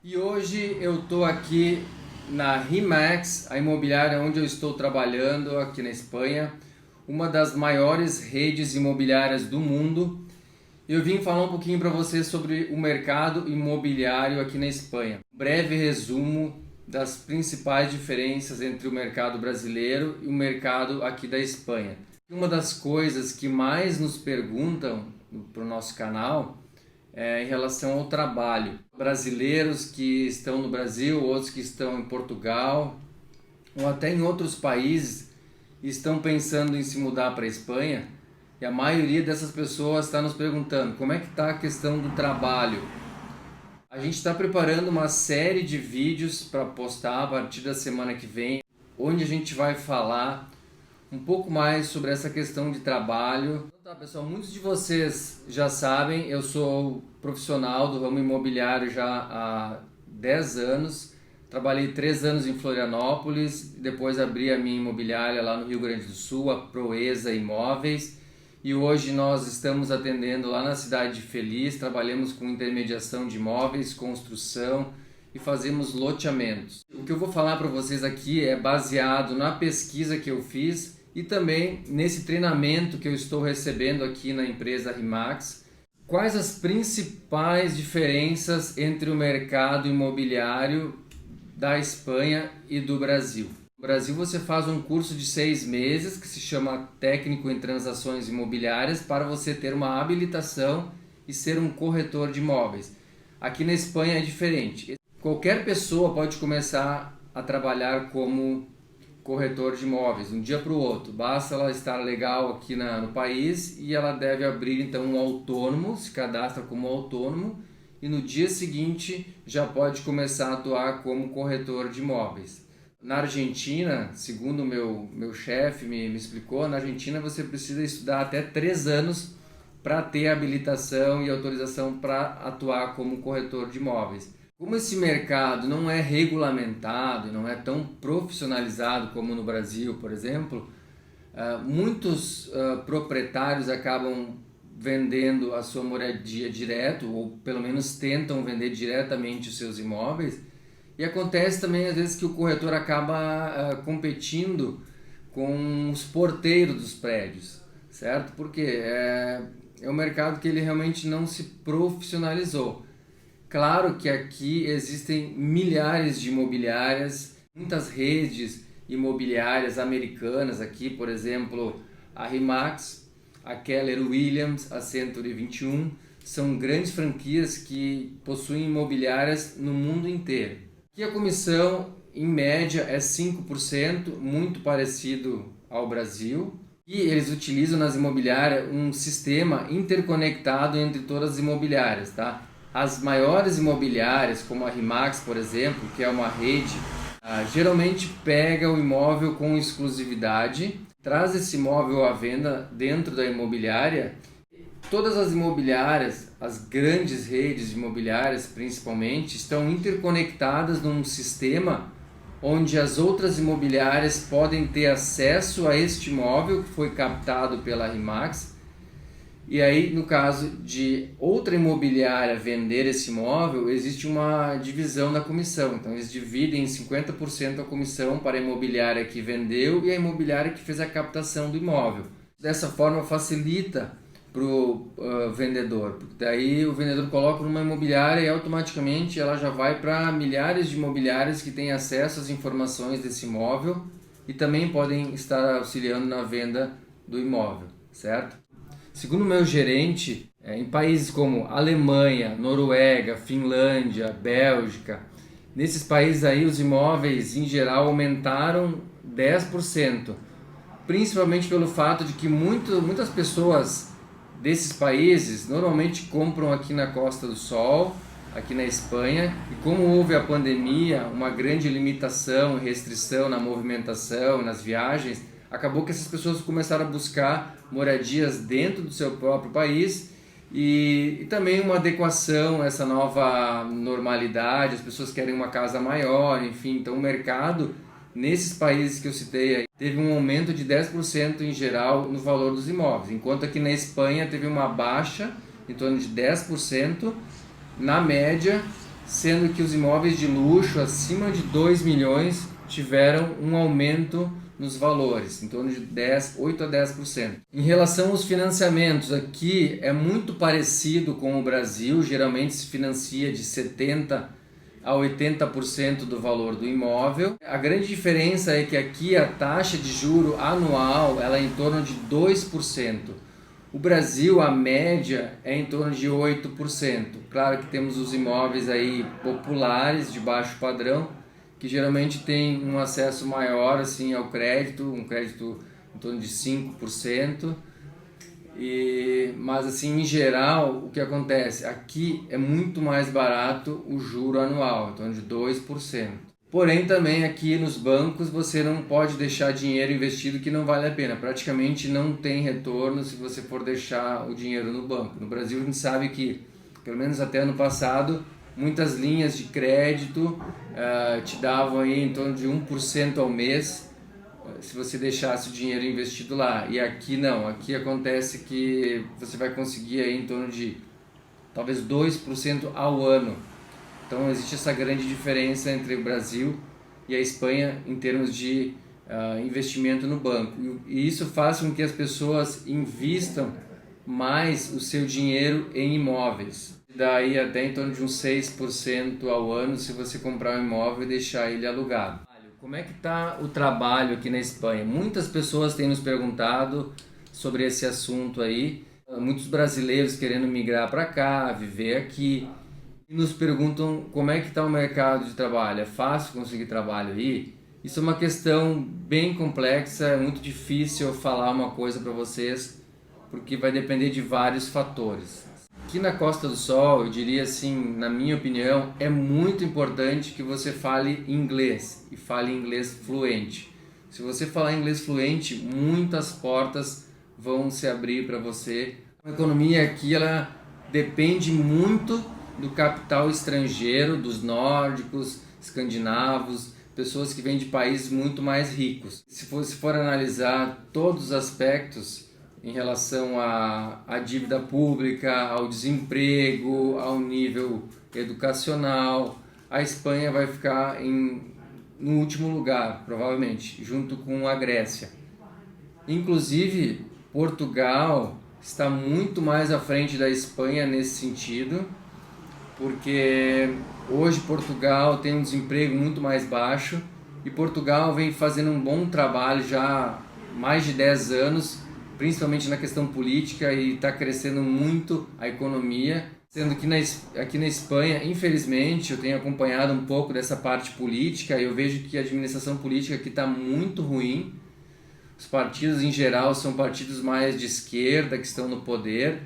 E hoje eu estou aqui na RE/MAX, a imobiliária onde eu estou trabalhando aqui na Espanha, uma das maiores redes imobiliárias do mundo. Eu vim falar um pouquinho para vocês sobre o mercado imobiliário aqui na Espanha. Um breve resumo das principais diferenças entre o mercado brasileiro e o mercado aqui da Espanha. Uma das coisas que mais nos perguntam para o nosso canal em relação ao trabalho. Brasileiros que estão no Brasil, outros que estão em Portugal ou até em outros países estão pensando em se mudar para a Espanha, e a maioria dessas pessoas está nos perguntando como é que está a questão do trabalho. A gente está preparando uma série de vídeos para postar a partir da semana que vem, onde a gente vai falar um pouco mais sobre essa questão de trabalho. Então, tá, pessoal, muitos de vocês já sabem, eu sou profissional do ramo imobiliário já há 10 anos. Trabalhei 3 anos em Florianópolis, depois abri a minha imobiliária lá no Rio Grande do Sul, a Proeza Imóveis. E hoje nós estamos atendendo lá na cidade de Feliz, trabalhamos com intermediação de imóveis, construção e fazemos loteamentos. O que eu vou falar para vocês aqui é baseado na pesquisa que eu fiz e também nesse treinamento que eu estou recebendo aqui na empresa RE/MAX. Quais as principais diferenças entre o mercado imobiliário da Espanha e do Brasil? No Brasil você faz um curso de 6 meses que se chama Técnico em Transações Imobiliárias para você ter uma habilitação e ser um corretor de imóveis. Aqui na Espanha é diferente. Qualquer pessoa pode começar a trabalhar como corretor de imóveis, de um dia para o outro. Basta ela estar legal aqui no país e ela deve abrir então um autônomo, se cadastra como autônomo e no dia seguinte já pode começar a atuar como corretor de imóveis. Na Argentina, segundo o meu chefe me explicou, na Argentina você precisa estudar até 3 anos para ter habilitação e autorização para atuar como corretor de imóveis. Como esse mercado não é regulamentado, não é tão profissionalizado como no Brasil, por exemplo, muitos proprietários acabam vendendo a sua moradia direto, ou pelo menos tentam vender diretamente os seus imóveis. E acontece também às vezes que o corretor acaba competindo com os porteiros dos prédios, certo? Porque é um mercado que ele realmente não se profissionalizou. Claro que aqui existem milhares de imobiliárias, muitas redes imobiliárias americanas aqui, por exemplo, a RE/MAX, a Keller Williams, a Century 21, são grandes franquias que possuem imobiliárias no mundo inteiro. Aqui a comissão, em média, é 5%, muito parecido ao Brasil. E eles utilizam nas imobiliárias um sistema interconectado entre todas as imobiliárias, tá? As maiores imobiliárias, como a RE/MAX, por exemplo, que é uma rede, geralmente pega o imóvel com exclusividade, traz esse imóvel à venda dentro da imobiliária. Todas as imobiliárias, as grandes redes imobiliárias principalmente, estão interconectadas num sistema onde as outras imobiliárias podem ter acesso a este imóvel que foi captado pela RE/MAX. E aí, no caso de outra imobiliária vender esse imóvel, existe uma divisão da comissão. Então, eles dividem em 50% a comissão para a imobiliária que vendeu e a imobiliária que fez a captação do imóvel. Dessa forma, facilita para o vendedor, porque daí o vendedor coloca numa imobiliária e automaticamente ela já vai para milhares de imobiliárias que têm acesso às informações desse imóvel e também podem estar auxiliando na venda do imóvel, certo? Segundo o meu gerente, em países como Alemanha, Noruega, Finlândia, Bélgica, nesses países aí os imóveis em geral aumentaram 10%, principalmente pelo fato de que muitas pessoas desses países normalmente compram aqui na Costa do Sol, aqui na Espanha, e como houve a pandemia, uma grande limitação e restrição na movimentação, nas viagens, acabou que essas pessoas começaram a buscar moradias dentro do seu próprio país e também uma adequação a essa nova normalidade, as pessoas querem uma casa maior, enfim, então o mercado nesses países que eu citei aí, teve um aumento de 10% em geral no valor dos imóveis, enquanto aqui na Espanha teve uma baixa em torno de 10% na média sendo que os imóveis de luxo acima de 2 milhões tiveram um aumento nos valores, em torno de 8 a 10%. Em relação aos financiamentos, aqui é muito parecido com o Brasil, geralmente se financia de 70% a 80% do valor do imóvel. A grande diferença é que aqui a taxa de juro anual ela é em torno de 2%. O Brasil, a média é em torno de 8%. Claro que temos os imóveis aí populares de baixo padrão, que geralmente tem um acesso maior assim ao crédito, um crédito em torno de 5%. Mas assim, em geral, o que acontece? Aqui é muito mais barato o juro anual, em torno de 2%. Porém, também aqui nos bancos você não pode deixar dinheiro investido que não vale a pena. Praticamente não tem retorno se você for deixar o dinheiro no banco. No Brasil a gente sabe que, pelo menos até ano passado, muitas linhas de crédito te davam aí em torno de 1% ao mês, se você deixasse o dinheiro investido lá. E aqui não, aqui acontece que você vai conseguir aí em torno de talvez 2% ao ano. Então existe essa grande diferença entre o Brasil e a Espanha em termos de investimento no banco. E isso faz com que as pessoas invistam mais o seu dinheiro em imóveis. Daí até em torno de uns 6% ao ano se você comprar um imóvel e deixar ele alugado. Como é que está o trabalho aqui na Espanha? Muitas pessoas têm nos perguntado sobre esse assunto aí. Muitos brasileiros querendo migrar para cá, viver aqui. E nos perguntam como é que está o mercado de trabalho. É fácil conseguir trabalho aí? Isso é uma questão bem complexa, é muito difícil eu falar uma coisa para vocês, porque vai depender de vários fatores. Aqui na Costa do Sol, eu diria assim, na minha opinião, é muito importante que você fale inglês e fale inglês fluente. Se você falar inglês fluente, muitas portas vão se abrir para você. A economia aqui ela depende muito do capital estrangeiro, dos nórdicos, escandinavos, pessoas que vêm de países muito mais ricos. Se for analisar todos os aspectos em relação à dívida pública, ao desemprego, ao nível educacional, a Espanha vai ficar no último lugar, provavelmente, junto com a Grécia. Inclusive, Portugal está muito mais à frente da Espanha nesse sentido, porque hoje Portugal tem um desemprego muito mais baixo e Portugal vem fazendo um bom trabalho já há mais de 10 anos, principalmente na questão política, e está crescendo muito a economia, sendo que aqui na Espanha, infelizmente, eu tenho acompanhado um pouco dessa parte política e eu vejo que a administração política aqui está muito ruim. Os partidos em geral são partidos mais de esquerda que estão no poder,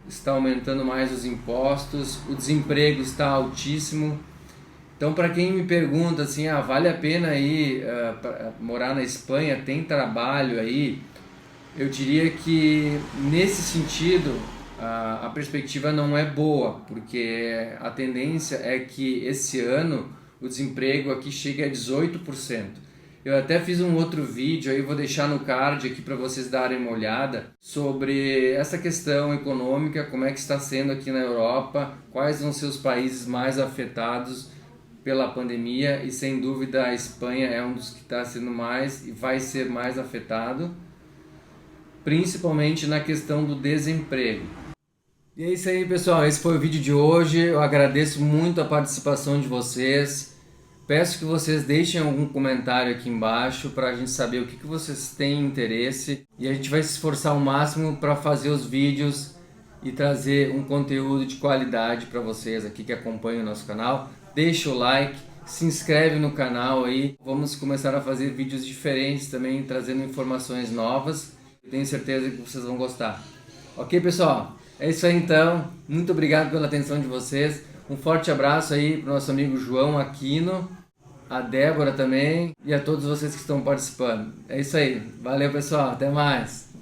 está aumentando mais os impostos, o desemprego está altíssimo. Então, para quem me pergunta assim, vale a pena aí morar na Espanha, tem trabalho aí? Eu diria que nesse sentido a perspectiva não é boa, porque a tendência é que esse ano o desemprego aqui chegue a 18%. Eu até fiz um outro vídeo, aí vou deixar no card aqui para vocês darem uma olhada sobre essa questão econômica, como é que está sendo aqui na Europa, quais vão ser os países mais afetados pela pandemia, e sem dúvida a Espanha é um dos que está sendo mais e vai ser mais afetado, principalmente na questão do desemprego. E é isso aí, pessoal, esse foi o vídeo de hoje. Eu agradeço muito a participação de vocês. Peço que vocês deixem algum comentário aqui embaixo para a gente saber o que vocês têm interesse, e a gente vai se esforçar ao máximo para fazer os vídeos e trazer um conteúdo de qualidade para vocês aqui que acompanham o nosso canal. Deixa o like, se inscreve no canal aí. Vamos começar a fazer vídeos diferentes também, trazendo informações novas. Eu tenho certeza que vocês vão gostar. Ok, pessoal? É isso aí então. Muito obrigado pela atenção de vocês. Um forte abraço aí para o nosso amigo João Aquino, a Débora também e a todos vocês que estão participando. É isso aí. Valeu, pessoal. Até mais.